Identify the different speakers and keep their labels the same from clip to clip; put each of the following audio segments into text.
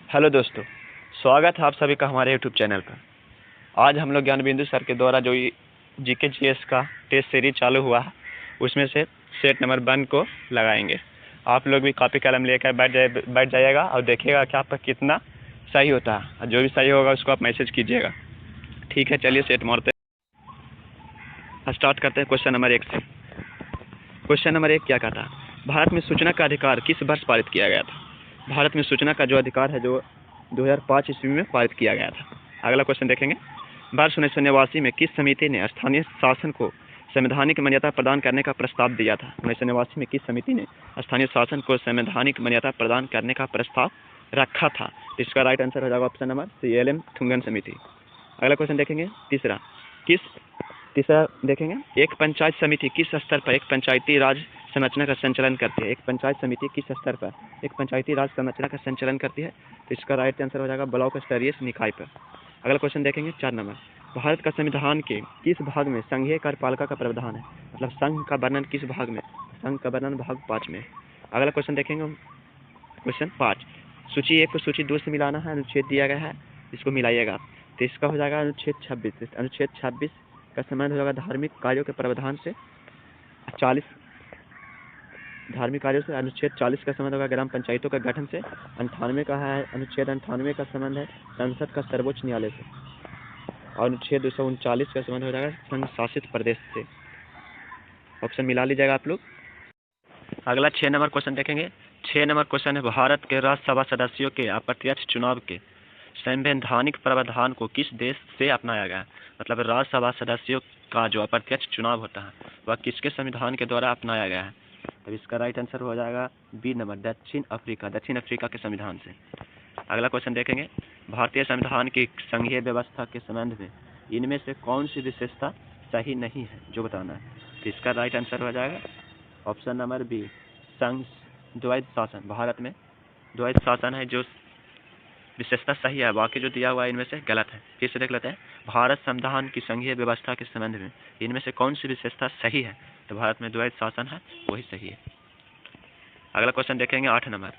Speaker 1: Hello दोस्तों, स्वागत है आप सभी का हमारे यूट्यूब चैनल पर। आज हम लोग ज्ञान बिंदु सर के द्वारा जो जीके जीएस का टेस्ट सीरीज चालू हुआ है उसमें से सेट नंबर 1 को लगाएंगे। आप लोग भी कॉपी कलम लेकर बैठ जाइएगा और देखिएगा कि आपका कितना सही होता है, और जो भी सही होगा उसको आप मैसेज कीजिएगा। ठीक है, चलिए सेट मारते हैं। स्टार्ट करते हैं क्वेश्चन नंबर 1 से। क्वेश्चन नंबर 1 क्या कहता है? भारत में सूचना का अधिकार किस वर्ष पारित किया गया था? भारत में सूचना का जो अधिकार है जो 2005 ईस्वी में पारित किया गया था। अगला क्वेश्चन देखेंगे। वर्ष 1989 में किस समिति ने स्थानीय शासन को संवैधानिक मान्यता प्रदान करने का प्रस्ताव दिया था? 1989 में किस समिति ने स्थानीय शासन को संवैधानिक मान्यता प्रदान करने का प्रस्ताव रखा था? इसका राइट आंसर हो जाएगा ऑप्शन नंबर CLM थुंगन समिति। अगला क्वेश्चन देखेंगे। तीसरा देखेंगे। एक पंचायत समिति किस स्तर पर एक पंचायती राज संरचना का संचालन करती है? एक पंचायत समिति किस स्तर पर एक पंचायती राज संरचना का संचालन करती है? तो इसका राइट आंसर हो जाएगा ब्लॉक स्तरीय निकाय पर। अगला क्वेश्चन देखेंगे 4 नंबर। भारत का संविधान के किस भाग में संघीय कार्यपालिका का प्रावधान है? मतलब संघ का वर्णन किस भाग में? संघ का वर्णन भाग 5 में। अगला क्वेश्चन देखेंगे। क्वेश्चन 5। सूची 1 को सूची 2 से मिलाना है, अनुच्छेद दिया गया है, इसको मिलाइएगा। तो इसका हो जाएगा अनुच्छेद 26। अनुच्छेद 26 का संबंध हो जाएगा धार्मिक कार्यों के प्रावधान से। 40 धार्मिक कार्यों से। अनुच्छेद 40 का संबंध होगा ग्राम पंचायतों के गठन से। 98 का है अनुच्छेद 98 का संबंध है संसद का सर्वोच्च न्यायालय से। और अनुच्छेद 239 का संबंध हो जाएगा संघ शासित प्रदेश से। ऑप्शन मिला लीजिएगा आप लोग। अगला 6 नंबर क्वेश्चन देखेंगे। 6 नंबर क्वेश्चन है भारत के राज्यसभा सदस्यों के अप्रत्यक्ष चुनाव के संवैधानिक प्रावधान को किस देश से अपनाया गया? मतलब राज्यसभा सदस्यों का जो अप्रत्यक्ष चुनाव होता है वह किसके संविधान के द्वारा अपनाया गया है? तब इसका राइट आंसर हो जाएगा बी नंबर दक्षिण अफ्रीका के संविधान से। अगला क्वेश्चन देखेंगे। भारतीय संविधान की संघीय व्यवस्था के संबंध में इनमें से कौन सी विशेषता सही नहीं है जो बताना है? तो इसका राइट आंसर हो जाएगा ऑप्शन नंबर बी संघ द्वैध शासन। भारत में द्वैध शासन है जो विशेषता सही है, बाकी जो दिया हुआ है इनमें से गलत है। फिर से देख लेते हैं। भारत संविधान की संघीय व्यवस्था के संबंध में इनमें से कौन सी विशेषता सही है? तो भारत में द्वैध शासन है, वही सही है। अगला क्वेश्चन देखेंगे 8 नंबर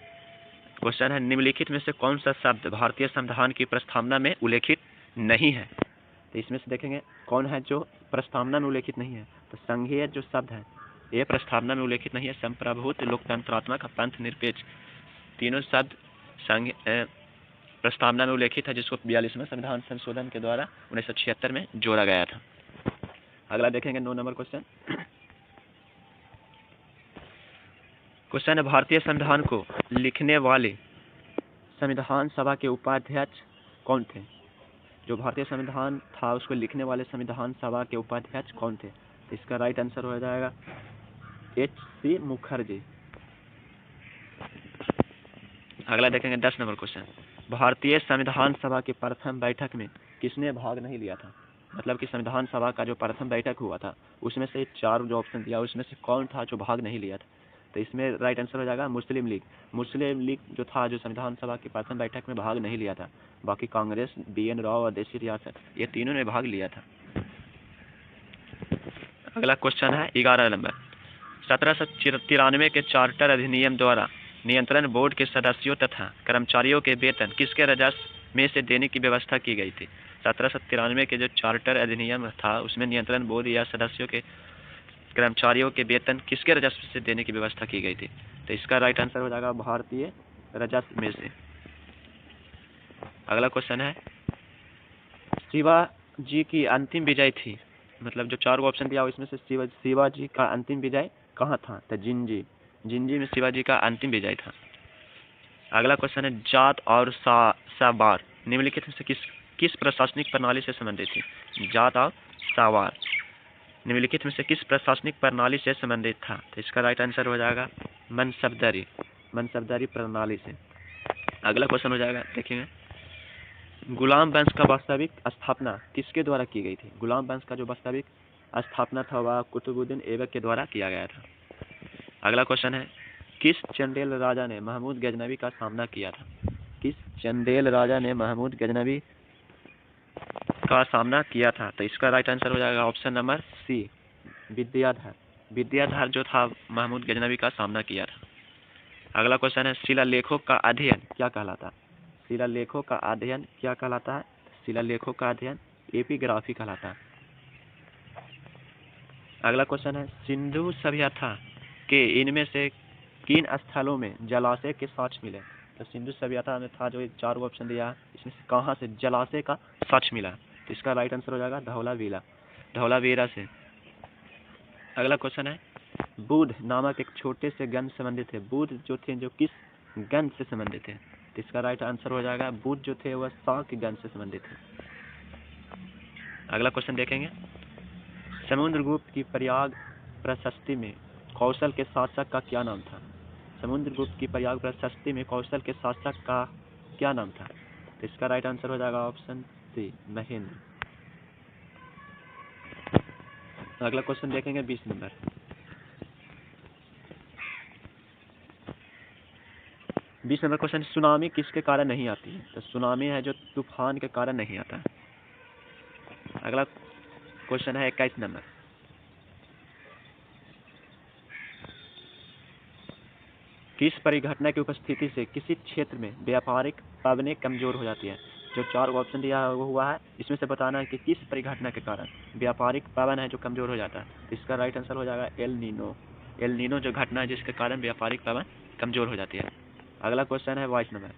Speaker 1: क्वेश्चन है निम्नलिखित में से कौन सा शब्द भारतीय संविधान की प्रस्तावना में उल्लेखित नहीं है? तो इसमें से देखेंगे कौन है जो प्रस्तावना में उल्लेखित नहीं है। तो संघीय जो शब्द है ये प्रस्तावना में उल्लेखित नहीं है। संप्रभुत्व, लोकतंत्रात्मक, पंथ निरपेक्ष, तीनों शब्द संघ प्रस्तावना में उल्लेखित है, जिसको 42वें संविधान संशोधन के द्वारा 1976 में जोड़ा गया था। अगला देखेंगे 9 नंबर क्वेश्चन। क्वेश्चन है भारतीय संविधान को लिखने वाले संविधान सभा के उपाध्यक्ष कौन थे? जो भारतीय संविधान था उसको लिखने वाले संविधान सभा के उपाध्यक्ष कौन थे? इसका राइट आंसर हो जाएगा H.C. मुखर्जी। अगला देखेंगे 10 नंबर क्वेश्चन। भारतीय संविधान सभा की प्रथम बैठक में किसने भाग नहीं लिया था? मतलब कि संविधान सभा का जो प्रथम बैठक हुआ था उसमें से 4 जो ऑप्शन दिया उसमें से कौन था जो भाग नहीं लिया था? तो इसमें राइट आंसर हो जाएगा मुस्लिम लीग। मुस्लिम लीग जो था जो संविधान सभा की प्रथम बैठक में भाग नहीं लिया था। बाकी कांग्रेस, BN राव और देशी रियासत ये तीनों ने भाग लिया था। अगला क्वेश्चन है 11 नंबर। 1793 के चार्टर अधिनियम द्वारा नियंत्रण बोर्ड के सदस्यों तथा कर्मचारियों के वेतन किसके राजस्व में से देने की व्यवस्था की गई थी? 1793 के जो चार्टर अधिनियम था उसमें नियंत्रण बोर्ड या सदस्यों के कर्मचारियों के वेतन किसके राजस्व से देने की व्यवस्था की गई थी? तो इसका राइट आंसर हो जाएगा भारतीय राजस्व में से। अगला क्वेश्चन है शिवाजी की अंतिम विजय थी। मतलब जो 4 ऑप्शन दिया इसमें से शिवाजी का अंतिम विजय कहाँ था? तो जिंजी में शिवाजी का अंतिम विजय था। अगला क्वेश्चन है जाट और सावार निम्नलिखित में से किस प्रशासनिक प्रणाली से संबंधित थी? जाट और सावार निम्नलिखित में से किस प्रशासनिक प्रणाली से संबंधित था? तो इसका राइट आंसर हो जाएगा मनसबदारी प्रणाली से। अगला क्वेश्चन हो जाएगा देखेंगे गुलाम वंश का वास्तविक स्थापना किसके द्वारा की गई थी? गुलाम वंश का जो वास्तविक स्थापना था वह कुतुबुद्दीन ऐबक के द्वारा किया गया था। अगला क्वेश्चन है किस चंदेल राजा ने महमूद गजनवी का सामना किया था? किस चंदेल राजा ने महमूद गजनवी का सामना किया था? तो इसका राइट आंसर हो जाएगा ऑप्शन नंबर सी विद्याधर जो था महमूद गजनवी का सामना किया था। अगला क्वेश्चन है शिलालेखों का अध्ययन क्या कहलाता? शिलालेखों का अध्ययन क्या कहलाता है? शिलालेखों का अध्ययन एपिग्राफी कहलाता है। अगला क्वेश्चन है, सिंधु सभ्यता के इनमें से किन स्थलों में जलाशय के साक्ष्य मिले? तो सिंधु सभ्यता में था जो 4 ऑप्शन दिया है, इसमें से कहाँ से जलाशय का साक्ष्य मिला? तो इसका राइट आंसर हो जाएगा धौलावीरा से। अगला क्वेश्चन है, बुध नामक एक छोटे से गण संबंधित है। बुध जो थे जो किस गण से संबंधित है? तो इसका राइट आंसर हो जाएगा बुध जो थे वह शाक्य गण से संबंधित है। अगला क्वेश्चन देखेंगे, समुद्रगुप्त की प्रयाग प्रशस्ति में कौशल के शासक का क्या नाम था? समुद्रगुप्त की प्रयाग प्रशस्ति में कौशल के शासक का क्या नाम था? तो इसका राइट आंसर हो जाएगा ऑप्शन सी, महेंद्र। अगला क्वेश्चन देखेंगे 20 नंबर। 20 नंबर क्वेश्चन, सुनामी किसके कारण नहीं आती है? तो सुनामी है जो तूफान के कारण नहीं आता है। अगला क्वेश्चन है 21 नंबर, किस परिघटना की उपस्थिति से किसी क्षेत्र में व्यापारिक पावनें कमजोर हो जाती है? जो 4 ऑप्शन दिया हुआ है, इसमें से बताना है कि किस परिघटना के कारण व्यापारिक पावन है जो कमजोर हो जाता है। इसका राइट आंसर हो जाएगा एल नीनो। एल नीनो जो घटना है जिसके कारण व्यापारिक पावन कमजोर हो जाती है। अगला क्वेश्चन है 22 नंबर,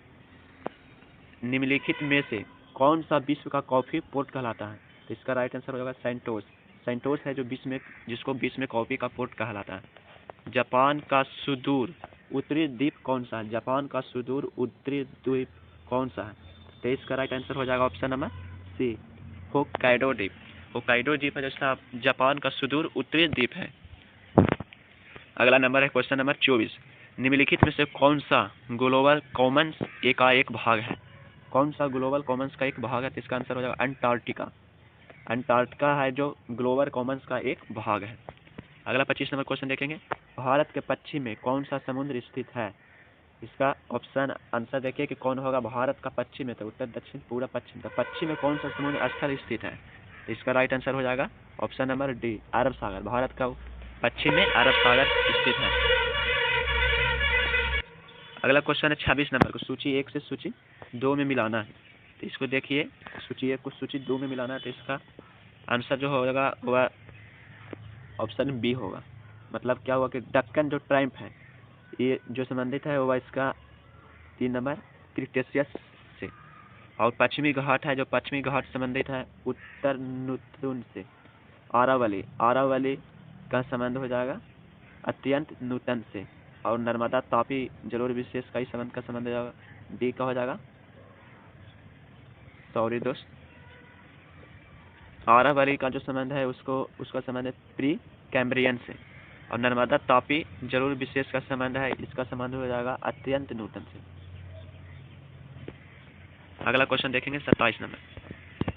Speaker 1: निम्नलिखित में से कौन सा विश्व का कॉफी पोर्ट कहलाता है? तो इसका राइट आंसर हो जाएगा सेंटोस। सेंटोस है जो जिसको विश्व में कॉफी का पोर्ट कहलाता है। जापान का सुदूर उत्तरी द्वीप कौन सा है? जापान का सुदूर उत्तरी द्वीप कौन सा है? तो इसका राइट आंसर हो जाएगा ऑप्शन नंबर सी, होक्काइडो द्वीप। होक्काइडो द्वीप है जैसा जापान का सुदूर उत्तरी द्वीप है। अगला नंबर है क्वेश्चन नंबर 24, निम्नलिखित में से कौन सा ग्लोबल कॉमन्स का एक भाग है? कौन सा ग्लोबल कॉमन्स का एक भाग है? तो इसका आंसर हो जाएगा अंटार्कटिका। अंटार्कटिका है जो ग्लोबल कॉमन्स का एक भाग है। अगला 25 नंबर क्वेश्चन देखेंगे, भारत के पश्चिम में कौन सा समुद्र स्थित है? इसका ऑप्शन आंसर देखिए कि कौन होगा। भारत का पश्चिम में तो उत्तर दक्षिण पूरा पश्चिम, तो पश्चिम में कौन सा समुद्र स्थल स्थित है? तो इसका राइट आंसर हो जाएगा ऑप्शन नंबर डी, अरब सागर। भारत का पश्चिम में अरब सागर स्थित है। अगला क्वेश्चन है 26 नंबर को, सूची 1 से सूची 2 में मिलाना है। तो इसको देखिए, सूची 1 को सूची 2 में मिलाना है, तो इसका आंसर जो होगा वह ऑप्शन बी होगा। मतलब क्या हुआ कि दक्कन जो ट्राइम्फ है ये जो संबंधित है वह इसका 3 नंबर क्रिटेशियस से, और पश्चिमी घाट है जो पश्चिमी घाट संबंधित है उत्तर नूतन से। आरावली का संबंध हो जाएगा अत्यंत नूतन से, और नर्मदा तापी जरूर विशेष का ही संबंध का संबंध हो जाएगा डी का हो जाएगा, सॉरी दोस्त, आरावली का जो संबंध है उसका संबंध है प्री कैम्ब्रियन से, और नर्मदा तापी जरूर विशेष का संबंध है इसका संबंध हो जाएगा अत्यंत नूतन से। अगला क्वेश्चन देखेंगे 27 नंबर,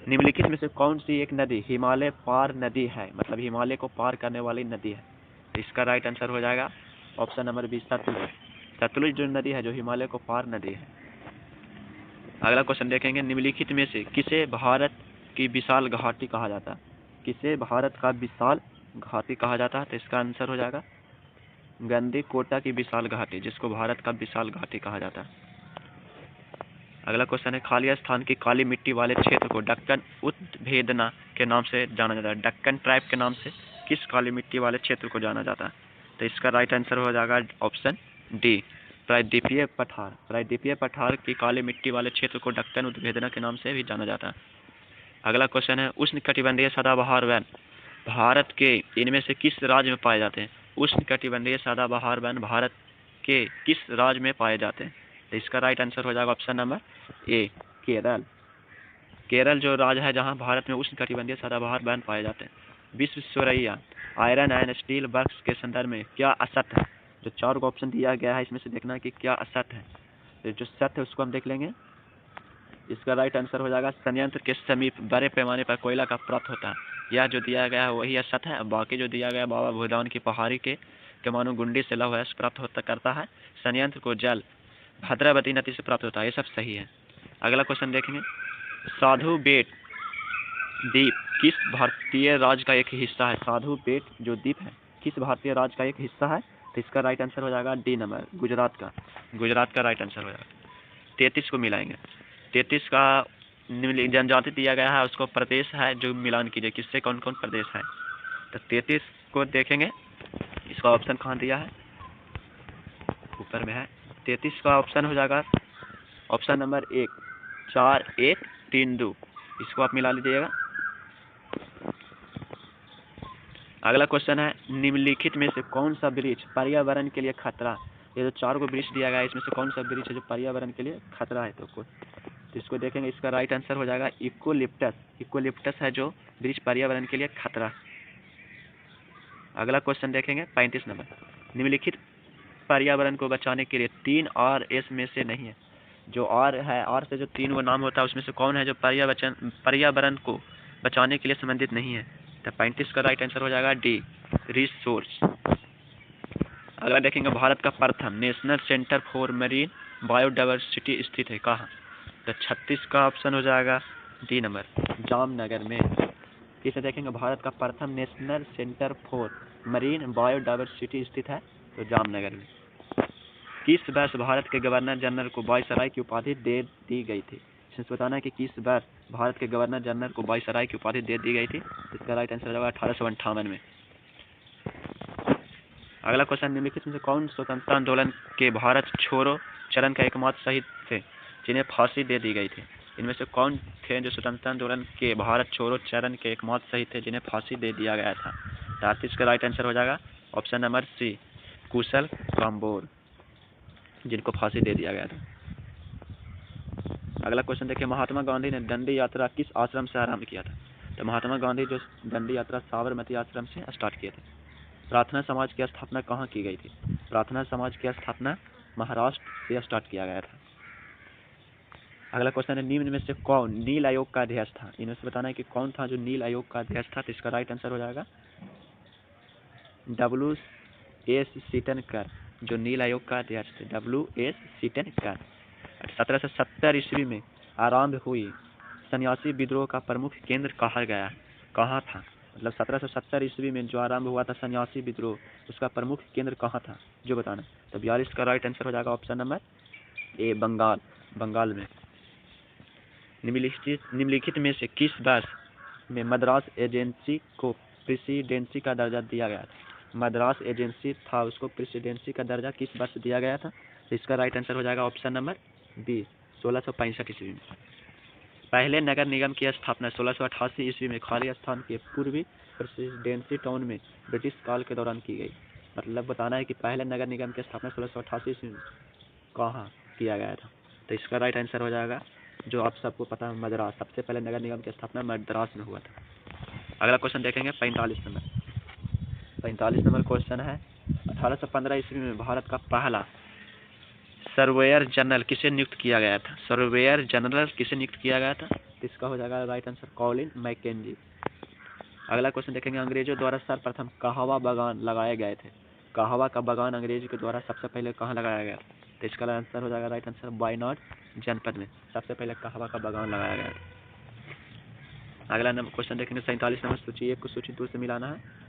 Speaker 1: निम्नलिखित में से कौन सी एक नदी हिमालय पार नदी है? मतलब हिमालय को पार करने वाली नदी है। इसका राइट आंसर हो जाएगा option number B, Sutlej. Sutlej जो नदी है जो हिमालय को पार नदी है। अगला क्वेश्चन देखेंगे, निम्नलिखित में से किसे भारत की विशाल घाटी कहा जाता है? किसे भारत का विशाल घाटी कहा जाता है? तो इसका आंसर हो जाएगा गंडीकोटा की विशाल घाटी, जिसको भारत का विशाल घाटी कहा जाता है। अगला क्वेश्चन है, खाली स्थान की काली मिट्टी वाले क्षेत्र को दक्कन उत्भेदना के नाम से जाना जाता है। दक्कन ट्राइब के नाम से किस काली मिट्टी वाले क्षेत्र को जाना जाता है? तो इसका राइट आंसर हो जाएगा ऑप्शन डी, प्रायद्वीपीय पठार। प्रायद्वीपीय पठार की काली मिट्टी वाले क्षेत्र को दक्कन उत्भेदना के नाम से भी जाना जाता है। अगला क्वेश्चन है, उष्णकटिबंधीय सदाबहार वन भारत के इनमें से किस राज्य में पाए जाते हैं? उष्णकटिबंधीय सदाबहार वन भारत के किस राज्य में पाए जाते हैं? तो इसका राइट आंसर हो जाएगा option number A, Kerala. Kerala जो राज्य है जहां भारत में उष्णकटिबंधीय सदाबहार वन पाए जाते हैं। Visvesvaraya iron and steel works के संदर्भ में क्या असत्य है? जो 4 को ऑप्शन दिया गया है इसमें से देखना है कि क्या असत्य है। तो जो सत्य है उसको हम देख लेंगे। इसका राइट आंसर हो जाएगा संयंत्र के समीप बड़े पैमाने पर कोयला का प्राप्त होता है। यह जो दिया गया है वही असत्य है। बाकी जो दिया गया बाबा भूदान की पहाड़ी के मानो गुंडी से लौह प्राप्त करता है। संयंत्र को जल भद्रावती नदी से प्राप्त होता है। ये सब सही है। अगला क्वेश्चन देखेंगे, साधु बेट द्वीप किस भारतीय राज्य का एक हिस्सा है? साधु बेट जो द्वीप है किस भारतीय राज्य का एक हिस्सा है? तो इसका राइट आंसर हो जाएगा डी नंबर, गुजरात का। गुजरात का राइट आंसर हो जाएगा। 33 को मिलाएंगे। 33 का निम्नलिखित जनजाति दिया गया है, उसको प्रदेश है जो मिलान कीजिए किससे कौन कौन प्रदेश है। तो 33 को देखेंगे, इसका ऑप्शन कहाँ दिया है, ऊपर में है। 33 का ऑप्शन हो जाएगा ऑप्शन नंबर 1 4 1 3 2, इसको आप मिला लीजिएगा। अगला क्वेश्चन है निम्नलिखित में से कौन सा वृक्ष पर्यावरण के लिए खतरा, ये जो 4 को वृक्ष दिया गया है इसमें से कौन सा वृक्ष है जो पर्यावरण के लिए खतरा है। तो इसको देखेंगे, इसका राइट आंसर हो जाएगा इकोलिप्टस। इकोलिप्टस है जो वृक्ष पर्यावरण के लिए खतरा। अगला क्वेश्चन देखेंगे 35 नंबर, निम्नलिखित पर्यावरण को बचाने के लिए 3 और एस में से नहीं है। जो और है, और से जो 3 वो नाम होता है उसमें से कौन है जो पर्यावरण को बचाने के लिए संबंधित नहीं है। तो 35 का राइट आंसर हो जाएगा डी, रिसोर्स। अगला देखेंगे भारत का प्रथम national centre for marine biodiversity स्थित है कहाँ। तो 36 का ऑप्शन हो जाएगा डी नंबर, जामनगर में। इसे देखेंगे भारत का प्रथम national centre for marine biodiversity स्थित है तो जामनगर में। किस वर्ष भारत के गवर्नर जनरल को वायसराय की उपाधि दे दी गई थी। इसमें बताना है कि किस वर्ष भारत के गवर्नर जनरल को वायसराय की उपाधि दे दी गई थी। इसका राइट आंसर हो जाएगा 1858 में। अगला क्वेश्चन, निम्नलिखित में से कौन स्वतंत्रता आंदोलन के भारत छोड़ो चरण का एकमात्र शहीद थे जिन्हें फांसी दे दी गई थी। इनमें से कौन थे जो स्वतंत्रता आंदोलन के भारत छोड़ो चरण के एकमात्र शहीद थे जिन्हें फांसी दे दिया गया था। 38 का राइट आंसर हो जाएगा ऑप्शन नंबर सी, कुशल काम्बोज, जिनको फांसी दे दिया गया था। अगला क्वेश्चन देखिए, महात्मा गांधी ने दंडी यात्रा किस आश्रम से आरंभ किया था। तो महात्मा गांधी जो दंडी यात्रा साबरमती आश्रम से स्टार्ट किए थे। प्रार्थना समाज की स्थापना कहाँ की गई थी। प्रार्थना समाज की स्थापना महाराष्ट्र से स्टार्ट किया गया था। अगला क्वेश्चन है, निम्न में से कौन नील आयोग का अध्यक्ष था। इनमें से बताना है कि कौन था जो नील आयोग का अध्यक्ष था। तो इसका राइट आंसर हो जाएगा W.S. सीटनकर, जो नील आयोग का अध्यक्ष थे W.S. सीटनकर। 1770 ईस्वी में आरंभ हुई सन्यासी विद्रोह का प्रमुख केंद्र कहाँ था। मतलब 1770 ईस्वी में जो आरंभ हुआ था सन्यासी विद्रोह, उसका प्रमुख केंद्र कहाँ था जो बताना। तो 42 का राइट आंसर हो जाएगा ऑप्शन नंबर ए, बंगाल में। निम्नलिखित में से किस वर्ष में मद्रास एजेंसी को प्रेसिडेंसी का दर्जा दिया गया था। मद्रास एजेंसी था, उसको प्रेसिडेंसी का दर्जा किस वर्ष दिया गया था। तो इसका राइट आंसर हो जाएगा ऑप्शन नंबर बी, 1665 ईस्वी में। पहले नगर निगम की स्थापना 1688 ईस्वी में खाली स्थान के पूर्वी प्रेसिडेंसी टाउन में ब्रिटिश काल के दौरान की गई। मतलब बताना है कि पहले नगर निगम की स्थापना 1688 ईस्वी में कहाँ किया गया था। तो इसका राइट आंसर हो जाएगा जो आप सबको पता है, मद्रास। सबसे पहले नगर निगम की स्थापना मद्रास में हुआ था। अगला क्वेश्चन देखेंगे 45 नंबर क्वेश्चन है, 1815 ईस्वी में भारत का पहला सर्वेयर जनरल किसे नियुक्त किया गया था। सर्वेयर जनरल किसे नियुक्त किया गया था। तो इसका हो जाएगा राइट आंसर कॉलिन मैकेंजी। अगला क्वेश्चन देखेंगे, अंग्रेजों द्वारा सर्वप्रथम कहवा बागान लगाए गए थे। कहवा का बागान अंग्रेजों के द्वारा सबसे पहले कहाँ लगाया गया। तो इसका आंसर हो जाएगा राइट आंसर वायनाड जनपद में सबसे पहले कहवा का बागान लगाया गया था। अगला क्वेश्चन देखेंगे 47 नंबर, सूची 1 को सूची 2 से मिलाना है।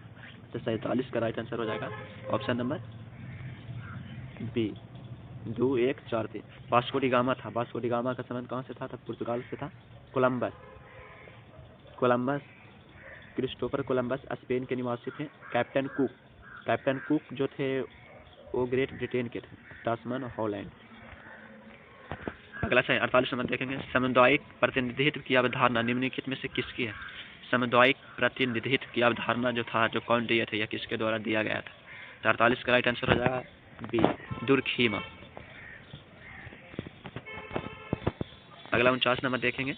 Speaker 1: तो 47 का राइट आंसर हो जाएगा option number B, 2 1 4 3। Vasco da Gama था। वास्को डी गामा का संबंध कहाँ से था। पुर्तगाल से था। कोलंबस क्रिस्टोफर कोलंबस स्पेन के निवासी थे। कैप्टन कुक जो थे वो ग्रेट ब्रिटेन के थे, टास्मन हॉलैंड। अगला 48 नंबर देखेंगे, सामुदायिक प्रतिनिधित्व की अवधारणा निम्नलिखित में से किसकी है। सामुदायिक प्रतिनिधित्व की अवधारणा जो था, जो कौन दिए थे या किसके द्वारा दिया गया था। तो 48 का राइट आंसर हो जाएगा बी, दुर्खीमा। अगला 49 नंबर देखेंगे,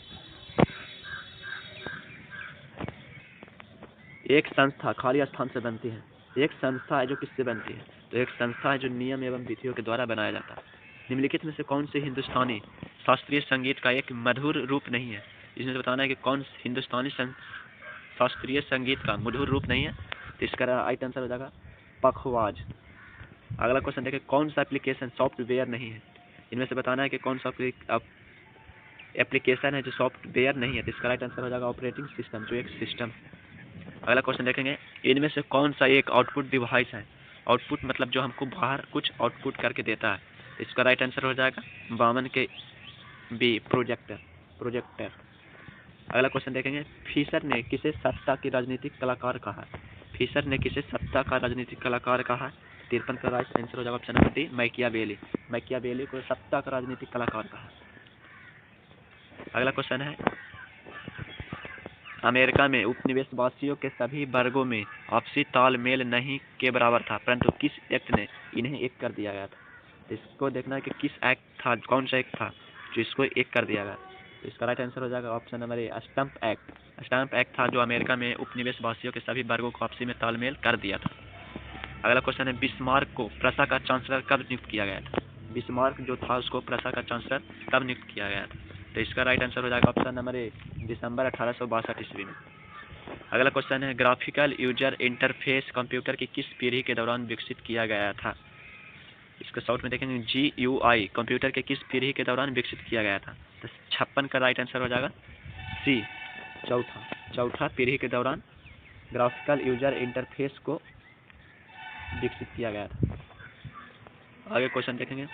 Speaker 1: एक संस्था खाली स्थान से बनती है। एक संस्था है जो किससे बनती है। तो एक संस्था है जो नियम एवं विधियों के द्वारा बनाया जाता है। निम्नलिखित में से कौन से हिंदुस्तानी शास्त्रीय संगीत का एक मधुर रूप नहीं है। इसमें से बताना है कि कौन हिंदुस्तानी शास्त्रीय संगीत का मधुर रूप नहीं है। तो इसका राइट आंसर हो जाएगा पखवाज। अगला क्वेश्चन देखें, कौन सा एप्लीकेशन सॉफ्टवेयर नहीं है। इनमें से बताना है कि कौन सा एप्लीकेशन है जो सॉफ्टवेयर नहीं है। तो इसका राइट आंसर हो जाएगा ऑपरेटिंग सिस्टम, जो एक सिस्टम। अगला क्वेश्चन देखेंगे, इनमें से कौन सा एक आउटपुट डिवाइस है। आउटपुट मतलब जो हमको बाहर कुछ आउटपुट करके देता है। इसका राइट आंसर हो जाएगा 52 के बी प्रोजेक्टर प्रोजेक्टर। अगला क्वेश्चन देखेंगे, फिशर ने किसे सत्ता की राजनीतिक कलाकार कहा? फिशर ने किसे सत्ता का राजनीतिक कलाकार कहा? 53 का राइट आंसर हो जाएगा option number D, Machiavelli. Machiavelli को सत्ता का राजनीतिक कलाकार कहा। अगला क्वेश्चन है, अमेरिका में उपनिवेशवासियों के सभी वर्गों में आपसी तालमेल नहीं के बराबर था, परंतु किस एक्ट ने इन्हें एक कर दिया गया था? इसको देखना है कि किस एक्ट था, कौन सा एक्ट था जो इसको एक कर दिया गया। तो इसका राइट आंसर हो जाएगा option number A, stump act. Stump act था जो अमेरिका में उपनिवेशवासियों के सभी वर्गों को आपसी में तालमेल कर दिया था। अगला क्वेश्चन है, बिस्मार्क को प्रशा का चांसलर कब नियुक्त किया गया था? बिस्मार्क जो था उसको प्रशा का चांसलर कब नियुक्त किया गया था? तो इसका राइट आंसर हो जाएगा ऑप्शन नंबर ए, दिसंबर 1862 ईस्वी में। अगला क्वेश्चन है, ग्राफिकल यूजर इंटरफेस कंप्यूटर की किस पीढ़ी के दौरान विकसित किया गया था? इसको शॉर्ट में देखेंगे, GUI कंप्यूटर के किस पीढ़ी के दौरान विकसित किया गया था? तो 56 का राइट आंसर हो जाएगा सी, चौथा पीढ़ी के दौरान ग्राफिकल यूजर इंटरफेस को विकसित किया गया था। आगे क्वेश्चन देखेंगे,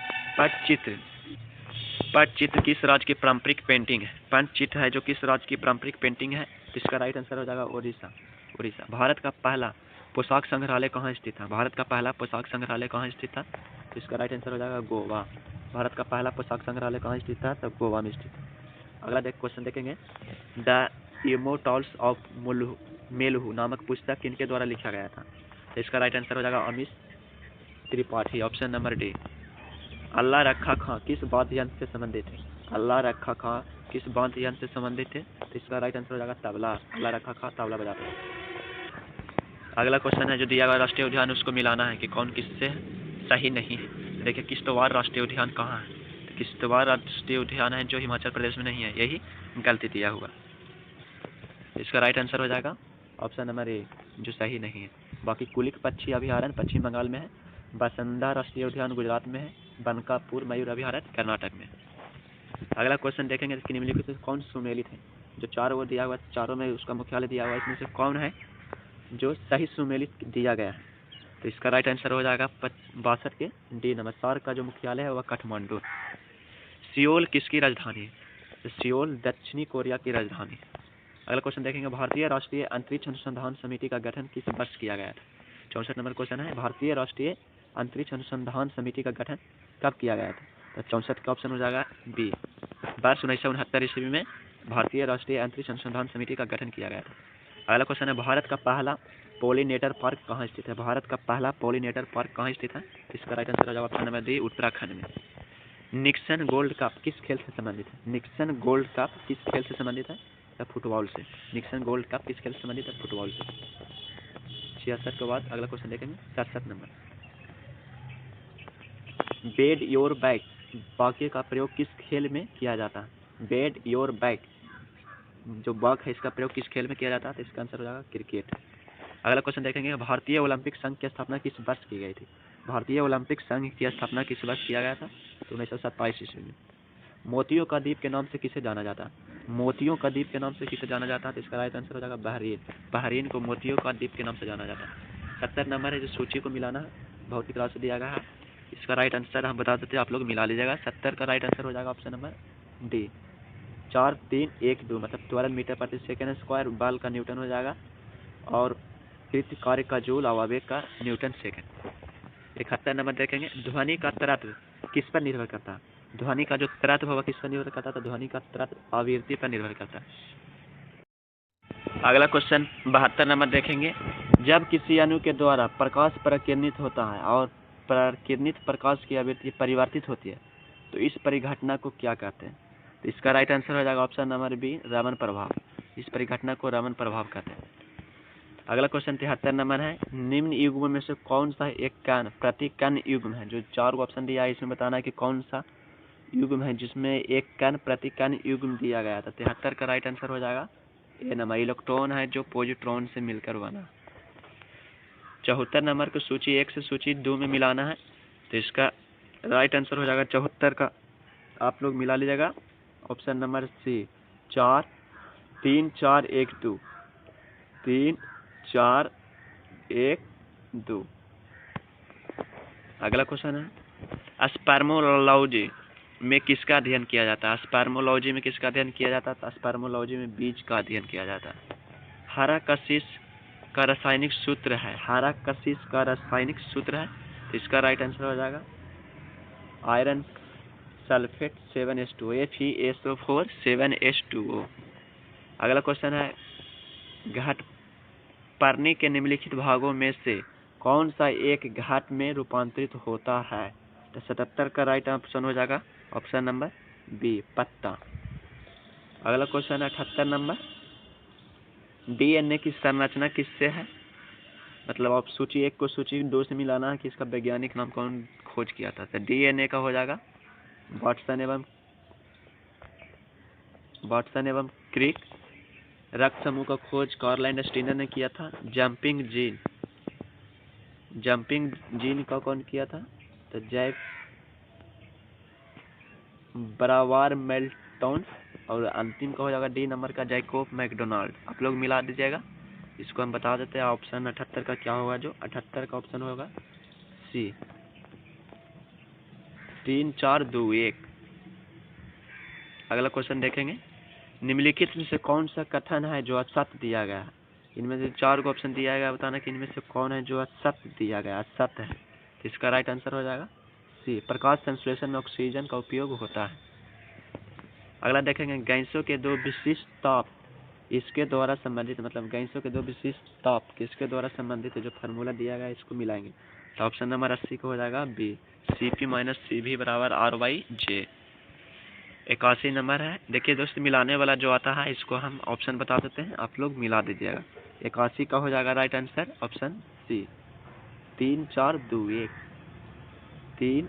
Speaker 1: पटचित्र किस राज्य की पारंपरिक पेंटिंग है? पटचित्र है जो किस राज्य की पारंपरिक पेंटिंग है? तो इसका राइट आंसर हो जाएगा ओडिशा। भारत का पहला पोशाक संग्रहालय कहाँ स्थित था? भारत का पहला पोशाक संग्रहालय कहाँ स्थित था? तो इसका राइट आंसर हो जाएगा गोवा। भारत का पहला पोशाक संग्रहालय कहाँ स्थित था? तो गोवा में स्थित है। अगला क्वेश्चन देखेंगे, द इमोर्टल्स ऑफ मेलुहु नामक पुस्तक किनके द्वारा लिखा गया था? तो इसका राइट आंसर हो जाएगा Amish Tripathi, option number D. Allah Rakha Khan किस वाद्य यंत्र से संबंधित है? अल्लाह रखा खां किस वाद्य यंत्र से संबंधित है? तो इसका राइट आंसर हो जाएगा तबला। अल्लाह रखा खां तबला बजाते हैं। अगला क्वेश्चन है, जो दिया गया राष्ट्रीय उद्यान उसको मिलाना है कि कौन किससे सही नहीं है। देखिए, किश्तवाड़ राष्ट्रीय उद्यान कहाँ है? तो किश्तवाड़ राष्ट्रीय उद्यान है जो हिमाचल प्रदेश में नहीं है, यही गलती दिया हुआ। इसका राइट आंसर हो जाएगा ऑप्शन नंबर ए, जो सही नहीं है। बाकी कुलिक पक्षी अभयारण्य पश्चिम बंगाल में है, बसंदा राष्ट्रीय उद्यान गुजरात में है, बनकापुर मयूर अभयारण्य कर्नाटक में। अगला क्वेश्चन देखेंगे, निम्नलिखित में कौन सुमेलित है? जो चारों ओर दिया हुआ, चारों में उसका मुख्यालय दिया हुआ, इसमें से कौन है जो सही सुमेलित दिया गया है? तो इसका राइट आंसर हो जाएगा 62 के डी नंबर। सार का जो मुख्यालय है वह काठमांडू। सियोल किसकी राजधानी है? तो सियोल दक्षिणी कोरिया की राजधानी है। अगला क्वेश्चन देखेंगे, भारतीय राष्ट्रीय अंतरिक्ष अनुसंधान समिति का गठन किस वर्ष किया गया था? 64 नंबर क्वेश्चन है, भारतीय राष्ट्रीय अंतरिक्ष अनुसंधान समिति का गठन कब किया गया था? तो 64 का ऑप्शन हो जाएगा बी, वर्ष 1969 ईस्वी में भारतीय राष्ट्रीय अंतरिक्ष अनुसंधान समिति का गठन किया गया था। अगला क्वेश्चन है, भारत का पहला पॉलिनेटर पार्क कहाँ स्थित है? भारत का पहला पॉलिनेटर पार्क कहाँ स्थित है? इसका राइट आंसर हो जाएगा ऑप्शन नंबर डी, उत्तराखंड में। निक्सन गोल्ड कप किस खेल से संबंधित है? निक्सन गोल्ड कप किस खेल से संबंधित है? फुटबॉल से। निक्सन गोल्ड कप किस खेल से संबंधित है? फुटबॉल से। 66 के बाद अगला क्वेश्चन देखेंगे, 67 नंबर, बेड योर बैग वाक्य का प्रयोग किस खेल में किया जाता है? बेड योर बैग जो बॉक है इसका प्रयोग किस खेल में किया जाता है? तो इसका आंसर हो जाएगा क्रिकेट। अगला क्वेश्चन देखेंगे, भारतीय ओलंपिक संघ की स्थापना किस वर्ष की गई थी? भारतीय ओलंपिक संघ की स्थापना किस वर्ष किया गया था? तो 1927 ईस्वी में। मोतियों का द्वीप के नाम से किसे जाना जाता है? मोतियों का द्वीप के नाम से किसे जाना जाता है? तो इसका राइट आंसर हो जाएगा बहरीन। बहरीन को मोतियों का द्वीप के नाम से जाना जाता है। 70 नंबर है, जो सूची को मिलाना है, भौतिक राशि दिया गया है। इसका राइट आंसर हम बता देते हैं, आप लोग मिला लीजिएगा। 70 का राइट आंसर हो जाएगा ऑप्शन नंबर डी, 4 3 1 2 मतलब 12 मीटर प्रति सेकेंड स्क्वायर बल का न्यूटन हो जाएगा, और कृत कार्य का जूल और आवेग का न्यूटन सेकेंड। 71 नंबर देखेंगे, ध्वनि का तत्व किस पर निर्भर करता है? ध्वनि का जो तत्व होगा किस पर निर्भर करता है? तो ध्वनि का तत्व आवृत्ति पर निर्भर करता है। अगला क्वेश्चन 72 नंबर देखेंगे, जब किसी अणु के द्वारा प्रकाश प्रकीर्णित होता है और प्रकीर्णित प्रकाश की आवृत्ति परिवर्तित होती है तो इस परिघटना को क्या कहते हैं? तो इसका राइट आंसर हो जाएगा ऑप्शन नंबर बी, रमन प्रभाव। इस परिघटना को रमन प्रभाव कहते हैं। अगला क्वेश्चन 73 नंबर है, निम्न युग्म में से कौन सा एक कण प्रति कण युग्म है? जो 4 ऑप्शन दिया है इसमें बताना है कि कौन सा युग्म है जिसमें एक कण प्रति कण युग्म दिया गया था। 73 का राइट आंसर हो जाएगा ए नंबर, इलेक्ट्रॉन है जो पॉजिट्रॉन से मिलकर बना। 74 नंबर को सूची 1 से सूची 2 में मिलाना है, तो इसका राइट आंसर हो जाएगा 74 का, आप लोग मिला लीजिएगा ऑप्शन नंबर सी, 4 3 4 1 2 3 4 1 2। अगला क्वेश्चन है, स्पर्मोलॉजी में किसका अध्ययन किया जाता है? स्पर्मोलॉजी में किसका अध्ययन किया जाता है? तो स्पर्मोलॉजी में बीज का अध्ययन किया जाता है। हरा कशिश का रासायनिक सूत्र है, हरा कशिश का रासायनिक सूत्र है, तो इसका राइट आंसर हो जाएगा iron sulphate 7H2O, FeSO4 7H2O। अगला क्वेश्चन है, घट परनी के निम्नलिखित भागों में से कौन सा एक घाट में रूपांतरित होता है? तो 77 का राइट ऑप्शन हो जाएगा ऑप्शन नंबर बी, पत्ता। अगला क्वेश्चन है 78 नंबर, डीएनए की संरचना किससे है? मतलब आप सूची 1 को सूची 2 से मिलाना है कि इसका वैज्ञानिक नाम कौन खोज किया था। तो डीएनए का हो जाएगा वाटसन एवं क्रिक। रक्त समूह का खोज कार्ल एंड स्टीनर ने किया था। जंपिंग जीन का कौन किया था? तो जैक ब्रावार मेल्टन। और अंतिम का हो जाएगा डी नंबर का जैकोब मैकडोनाल्ड। आप लोग मिला दीजिएगा। इसको हम बता देते हैं ऑप्शन 78 का क्या होगा। जो 78 का ऑप्शन होगा सी, 3 4 2 1। अगला क्वेश्चन देखेंगे, निम्नलिखित में से कौन सा कथन है जो असत्य दिया गया है? इनमें से 4 को ऑप्शन दिया गया, बताना कि इनमें से कौन है जो असत्य दिया गया, असत्य है। तो इसका राइट आंसर हो जाएगा सी, प्रकाश संश्लेषण में ऑक्सीजन का उपयोग होता है। अगला देखेंगे, गैसों के 2 विशिष्ट ताप इसके द्वारा संबंधित, मतलब गैसों के 2 विशिष्ट ताप किसके द्वारा संबंधित है? जो फार्मूला दिया गया है इसको मिलाएंगे। तो ऑप्शन नंबर 80 को हो जाएगा B, Cp - Cv = R/J। 81 number है। देखिए दोस्त, मिलाने वाला जो आता है इसको हम ऑप्शन बता देते हैं, आप लोग मिला दीजिएगा। 81 का हो जाएगा राइट आंसर ऑप्शन सी, 3 4 2 1, 3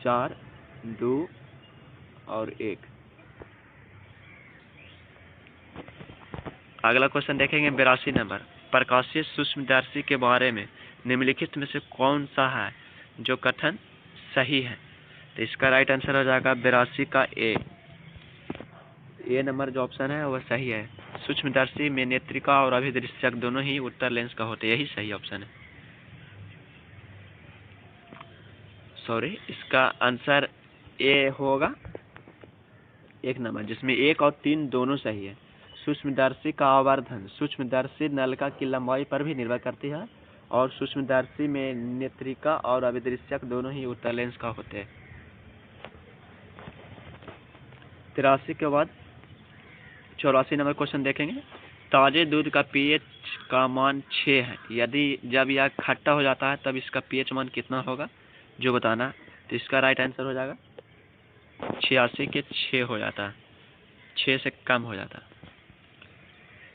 Speaker 1: 4 2 और 1। अगला क्वेश्चन देखेंगे 82 नंबर, प्रकाशीय सूक्ष्मदर्शी के बारे में निम्नलिखित में से कौन सा है जो कथन सही है? तो इसका राइट आंसर हो जाएगा 82 का ए नंबर जो ऑप्शन है वह सही है। सूक्ष्मदर्शी में नेत्रिका और अभिदृश्यक दोनों ही उत्तर लेंस का होते हैं, यही सही ऑप्शन है। सॉरी, इसका आंसर ए होगा 1 नंबर, जिसमें 1 और 3 दोनों सही है। सूक्ष्मदर्शी का आवर्धन सूक्ष्मदर्शी नलिका की लंबाई पर भी निर्भर करती है, और सूक्ष्मदर्शी में नेत्रिका और अभिदृश्यक दोनों ही उत्तर लेंस का होते हैं। 83 के बाद 84 नंबर क्वेश्चन देखेंगे, ताजे दूध का पीएच का मान 6 है, यदि जब यह खट्टा हो जाता है तब इसका पीएच मान कितना होगा, जो बताना। तो इसका राइट आंसर हो जाएगा 86 के 6 हो जाता है, 6 से कम हो जाता है।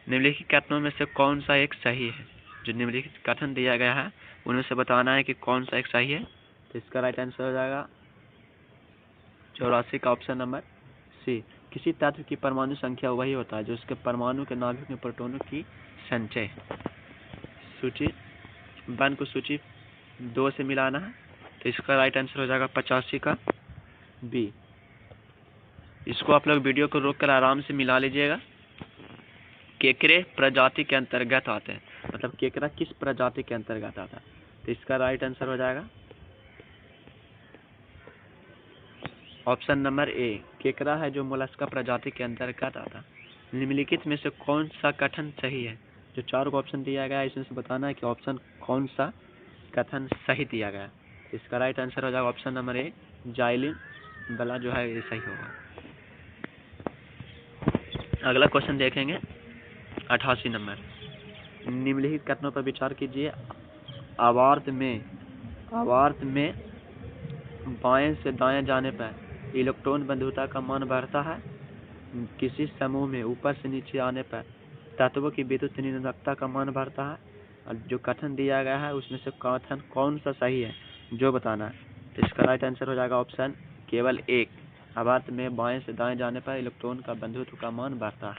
Speaker 1: निम्नलिखित कथनों में से कौन सा एक सही है? जो निम्नलिखित कथन दिया गया है उनमें से बताना है कि कौन सा एक सही है। तो इसका राइट आंसर हो जाएगा 84 का ऑप्शन नंबर सी, किसी तत्व की परमाणु संख्या वही होता है जो उसके परमाणु के नाभिक में प्रोटॉनों की संचय। सूची 1 को सूची 2 से मिलाना है, तो इसका राइट आंसर हो जाएगा 85 का बी। इसको आप लोग वीडियो को रोककर आराम से मिला लीजिएगा। केकरे प्रजाति के अंतर्गत आते हैं, मतलब केकरा किस प्रजाति के अंतर्गत आता है? तो इसका राइट आंसर हो जाएगा ऑप्शन नंबर ए, केकरा है जो मोलस्का प्रजाति के अंतर्गत आता है। निम्नलिखित में से कौन सा कथन सही है? जो 4 को ऑप्शन दिया गया है इसमें से बताना है कि ऑप्शन कौन सा कथन सही दिया गया है। इसका राइट आंसर हो जाएगा ऑप्शन नंबर ए, जाइलिन वाला जो है ये सही होगा। अगला क्वेश्चन देखेंगे 88 नंबर, निम्नलिखित कथनों पर विचार कीजिए। आवर्त में बाएं से दाएं जाने पर इलेक्ट्रॉन बंधुता का मान बढ़ता है। किसी समूह में ऊपर से नीचे आने पर तत्वों की विद्युत निरोधकता का मान बढ़ता है। और जो कथन दिया गया है उसमें से कथन कौन सा सही है, जो बताना है। तो इसका राइट आंसर हो जाएगा ऑप्शन केवल 1, आवर्त में बाएं से दाएं जाने पर इलेक्ट्रॉन का बंधुत्व का मान बढ़ता है।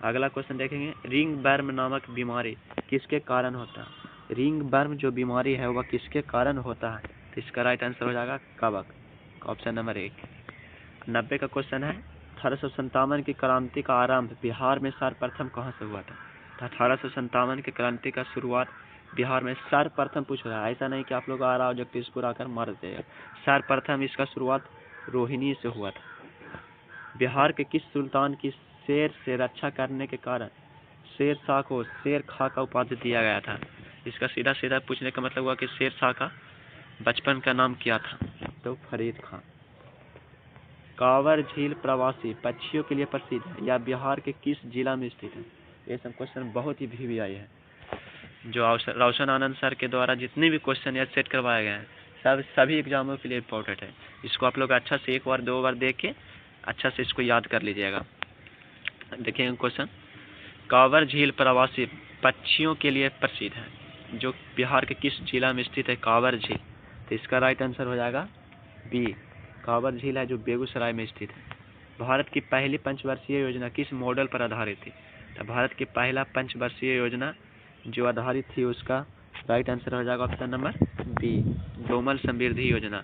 Speaker 1: अगला क्वेश्चन देखेंगे, रिंग बर्म नामक बीमारी किसके कारण होता है? रिंग बर्म जो बीमारी है वह किसके कारण होता है? तो इसका राइट आंसर हो जाएगा कवक, ऑप्शन नंबर 1। 90 का क्वेश्चन है, 1857 की क्रांति का आरंभ बिहार में सर्वप्रथम कहाँ से हुआ था? तो 1857 की क्रांति का शुरुआत बिहार में सर्वप्रथम पूछ रहा है, ऐसा नहीं कि आप लोग आ रहा हो जगदीश पूरा आकर मार देगा। सर्वप्रथम इसका शुरुआत रोहिणी से हुआ था। बिहार के किस सुल्तान की शेर से रक्षा करने के कारण शेर शाह को शेर खां का उपाधि दिया गया था? इसका सीधा सीधा पूछने का मतलब हुआ कि शेर शाह का बचपन का नाम क्या था? तो फरीद खां। कांवर झील प्रवासी पक्षियों के लिए प्रसिद्ध है, या बिहार के किस जिला में स्थित है? ये सब क्वेश्चन बहुत ही VVI है, जो रोशन आनंद सर के द्वारा जितने भी क्वेश्चन या सेट करवाए गए हैं सभी एग्जामों के लिए इम्पोर्टेंट है। इसको आप लोग अच्छा से एक बार 2 बार देख के अच्छा से इसको याद कर लीजिएगा। देखिए क्वेश्चन, कांवर झील प्रवासी पक्षियों के लिए प्रसिद्ध है, जो बिहार के किस जिला में स्थित है? कांवर झील। तो इसका राइट आंसर हो जाएगा बी, कांवर झील है जो बेगूसराय में स्थित है। भारत की पहली पंचवर्षीय योजना किस मॉडल पर आधारित थी? तो भारत की पहला पंचवर्षीय योजना जो आधारित थी उसका राइट आंसर हो जाएगा ऑप्शन नंबर बी, डोमल समृद्धि योजना।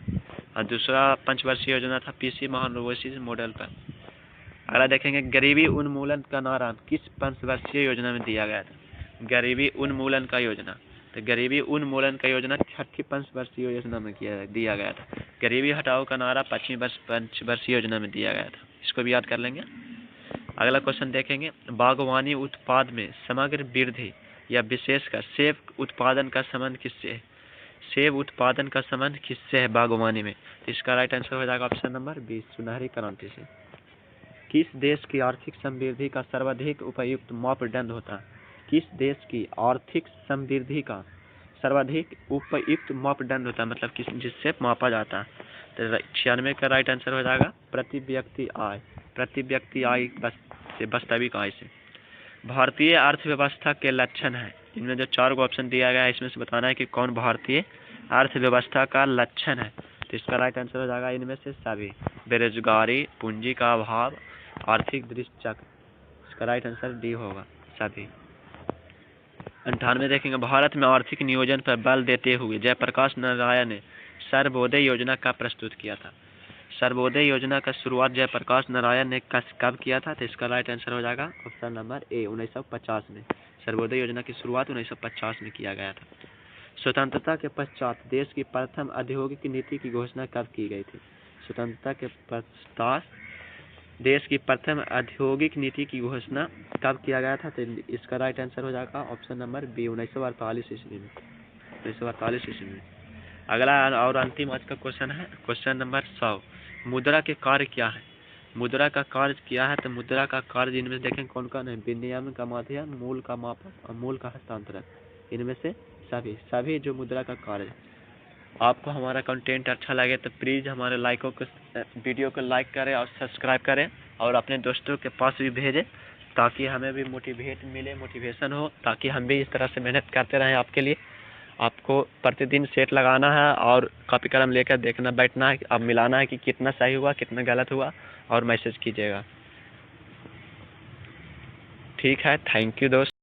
Speaker 1: और दूसरा पंचवर्षीय योजना था PC महानवोसिस मॉडल पर। अगला देखेंगे, गरीबी उन्मूलन का नारा किस पंचवर्षीय योजना में दिया गया था? गरीबी उन्मूलन का योजना, तो गरीबी उन्मूलन का योजना 6ठी पंचवर्षीय योजना में दिया गया था। गरीबी हटाओ का नारा 5वीं पंचवर्षीय योजना में दिया गया था। इसको भी याद कर लेंगे। अगला क्वेश्चन देखेंगे, बागवानी उत्पाद में समग्र वृद्धि या विशेषकर सेब उत्पादन का संबंध किससे है? सेब उत्पादन का संबंध किससे है बागवानी में? तो इसका राइट आंसर हो जाएगा ऑप्शन नंबर बी, सुनहरी क्रांति से। किस देश की आर्थिक समृद्धि का सर्वाधिक उपयुक्त मापदंड होता है? किस देश की आर्थिक समृद्धि का सर्वाधिक उपयुक्त मापदंड होता है, मतलब किस जिससे मापा जाता है? तो 96 का राइट आंसर हो जाएगा प्रति व्यक्ति आय, प्रति व्यक्ति आय से वास्तविक आय से। भारतीय अर्थव्यवस्था के लक्षण है, इनमें जो 4 को ऑप्शन दिया गया है इसमें से बताना है कि कौन भारतीय अर्थव्यवस्था का लक्षण है। तो इसका राइट आंसर हो जाएगा इनमें से सभी, बेरोजगारी, पूंजी का अभाव, आर्थिक दृष्टिचक्र। इसका राइट आंसर डी होगा, सभी। 98 देखेंगे, भारत में आर्थिक नियोजन पर बल देते हुए जयप्रकाश नारायण ने सर्वोदय योजना का प्रस्तुत किया था। सर्वोदय योजना का शुरुआत जयप्रकाश नारायण ने कब किया था? तो इसका राइट आंसर हो जाएगा ऑप्शन नंबर ए, 1950 में। सर्वोदय योजना की शुरुआत 1950 में किया गया था। स्वतंत्रता के पश्चात देश की प्रथम औद्योगिक नीति की घोषणा कब की गई थी? स्वतंत्रता के पश्चात देश की प्रथम औद्योगिक नीति की घोषणा कब किया गया था? तो इसका राइट आंसर हो जाएगा ऑप्शन नंबर बी, 1948 ईस्वी में। 1948 ईस्वी में। अगला और अंतिम आज का क्वेश्चन है क्वेश्चन नंबर 100, मुद्रा के कार्य क्या है? मुद्रा का कार्य क्या है? तो मुद्रा का कार्य इनमें देखें कौन कौन है? विनिमय का माध्यम, मूल का मापक और मूल का हस्तांतरण। इनमें से सभी जो मुद्रा का कार्य है। आपको हमारा कंटेंट अच्छा लगे तो प्लीज़ हमारे वीडियो को लाइक करें और सब्सक्राइब करें और अपने दोस्तों के पास भी भेजें, ताकि हमें भी मोटिवेशन हो, ताकि हम भी इस तरह से मेहनत करते रहें आपके लिए। आपको प्रतिदिन सेट लगाना है और कॉपी कलम लेकर देखना बैठना है, अब मिलाना है कि कितना सही हुआ कितना गलत हुआ, और मैसेज कीजिएगा। ठीक है, थैंक यू दोस्त।